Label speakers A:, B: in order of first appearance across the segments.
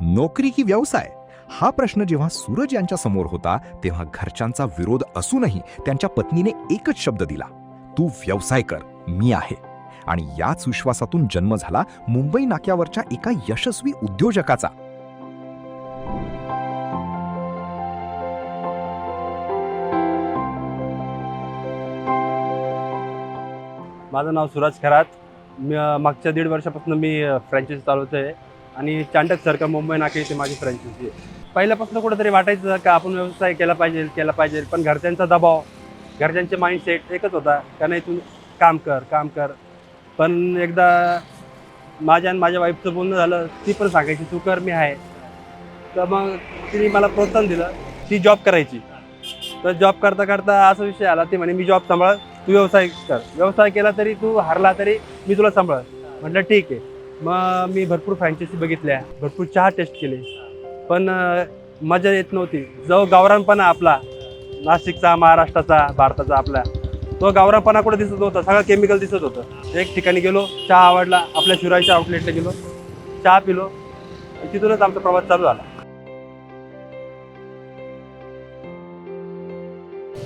A: नोकरी की व्यवसाय? हा प्रश्न जेव्हा सूरज यांच्या समोर होता तेव्हा घरच्यांचा विरोध असूनही त्यांच्या पत्नीने एकच शब्द दिला, तू व्यवसाय कर, मी आहे. आणि याच विश्वासातून जन्म झाला मुंबई नाक्यावरच्या एका यशस्वी उद्योजकाचा.
B: माझं नाव सुराज खरात. मागच्या 1.5 वर्षापासून मी फ्रँचायझी चालवतोय आणि चांडक सर्कल मुंबई नाके इथे माझी फ्रँचायझी आहे. पहिल्यापासून कुठेतरी वाटायचं का आपण व्यवसाय केला पाहिजे, पण घरच्यांचा दबाव, घरच्यांचे माइंडसेट एकच होता का नाही तू काम कर. पण एकदा माझ्या आणि माझ्या वाईफचं बोलणं झालं, ती पण सांगायची तू कर, मी आहे. तर मग तिने मला प्रोत्साहन दिलं, ती जॉब करायची. तर जॉब करता असा विषय आला, ती म्हणे मी जॉब सांभाळ, तू व्यवसाय कर. व्यवसाय केला तरी तू हारला तरी मी तुला सांभाळ. म्हटलं ठीक आहे. मग मी भरपूर फ्रँचायझी बघितल्या, भरपूर चहा टेस्ट केले, पण मजा येत नव्हती. जो गावरानपणा आपला नाशिकचा, महाराष्ट्राचा, भारताचा आपला, तो गावरानपणा कुठे दिसत होता, सगळं केमिकल दिसत होतं. एक ठिकाणी गेलो, चहा आवडला, आपल्या शिवरायच्या आउटलेटला गेलो, चहा पिलो, तिथूनच आमचा प्रवास चालू झाला.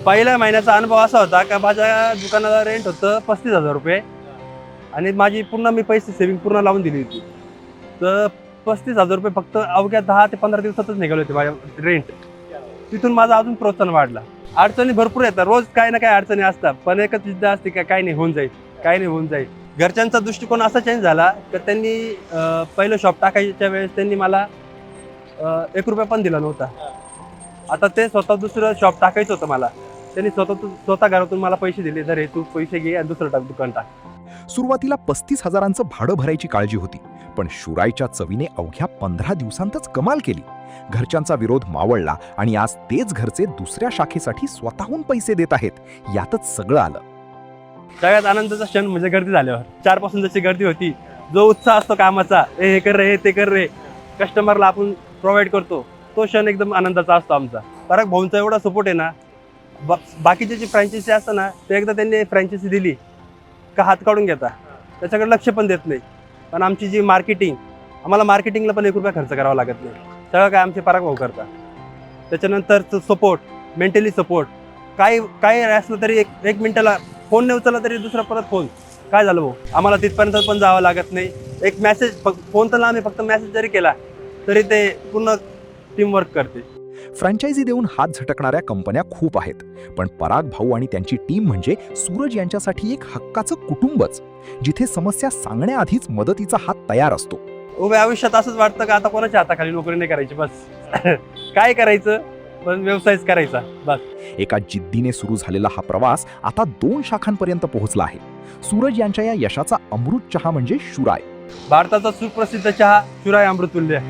B: पहिल्या महिन्याचा अनुभव असा होता का माझ्या दुकानाला रेंट होतं 35,000 रुपये आणि माझी पूर्ण मी पैसे सेव्हिंग पूर्ण लावून दिली होती. तर 35,000 रुपये फक्त अवघ्या 10 ते 15 दिवसातच निघाले होते माझ्या रेंट. तिथून माझं अजून प्रोत्साहन वाढला. अडचणी भरपूर येतात, रोज काही ना काही अडचणी असतात, पण एकच जिद्द असते का काही नाही होऊन जाईल. घरच्यांचा दृष्टिकोन असा चेंज झाला की त्यांनी पहिलं शॉप टाकायच्या वेळेस त्यांनी मला 1 रुपया पण दिला नव्हता. आता ते स्वतः दुसरं शॉप टाकायचं होतं मला, त्यांनी स्वतः घरातून मला पैसे दिले, तर हे तू पैसे घे आणि दुसरं दुकान टाक.
A: सुरुवातीला 35,000चं भाडं भरायची काळजी होती, पण शुराईच्या चवीने अवघ्या 15 दिवसांतच कमाल केली. घरच्यांचा विरोध मावळला आणि आज तेच घरचे दुसऱ्या शाखेसाठी स्वतःहून पैसे देत आहेत. यातच सगळं आलं.
B: सगळ्यात आनंदाचा क्षण म्हणजे गर्दी झाल्यावर. 4 पासून जशी गर्दी होती, जो उत्साह असतो कामाचा, हे कर रे, ते कर रे, कस्टमरला आपण प्रोव्हाइड करतो, तो क्षण एकदम आनंदाचा असतो आमचा. पराग भाऊंचा एवढा सपोर्ट आहे ना. बाकीचे जे फ्रँचायझी असतं ना, ते एकदा त्यांनी फ्रँचायझी दिली का हात काढून घेता, त्याच्याकडे लक्ष पण देत नाही. पण आमची जी मार्केटिंग, आम्हाला मार्केटिंगला पण 1 रुपया खर्च करावा लागत नाही, सगळं काय आमचे पराग भाऊ करतात. त्याच्यानंतरचं सपोर्ट, मेंटली सपोर्ट, काय असलं तरी एक मिनिटाला फोन नाही उचलला तरी दुसरा परत फोन, काय झालं भाऊ, आम्हाला तिथपर्यंत पण जावं लागत नाही. एक मेसेज, फोन तर आम्ही फक्त मेसेज जरी केला तरी ते पूर्ण टीमवर्क करते.
A: फ्रँचायझी देऊन हात झटकणाऱ्या कंपन्या खूप आहेत, पण पराग भाऊ आणि त्यांची टीम म्हणजे सूरज यांच्यासाठी एक हक्काचं कुटुंबच, जिथे समस्या सांगण्याआधीच मदतीचा हात तयार असतो.
B: उभ्या आयुष्यात असंच वाटतं का आता कोणाच्या हाताखाली नोकरी नाही करायची, बस काय करायचं, पण व्यवसायच करायचा बस.
A: एका जिद्दीने सुरू झालेला हा प्रवास आता 2 शाखांपर्यंत पोहोचला आहे. सूरज यांच्या या यशाचा अमृत चहा म्हणजे शुराय.
B: भारताचा सुप्रसिद्ध चहा शुराय अमृततुल्य.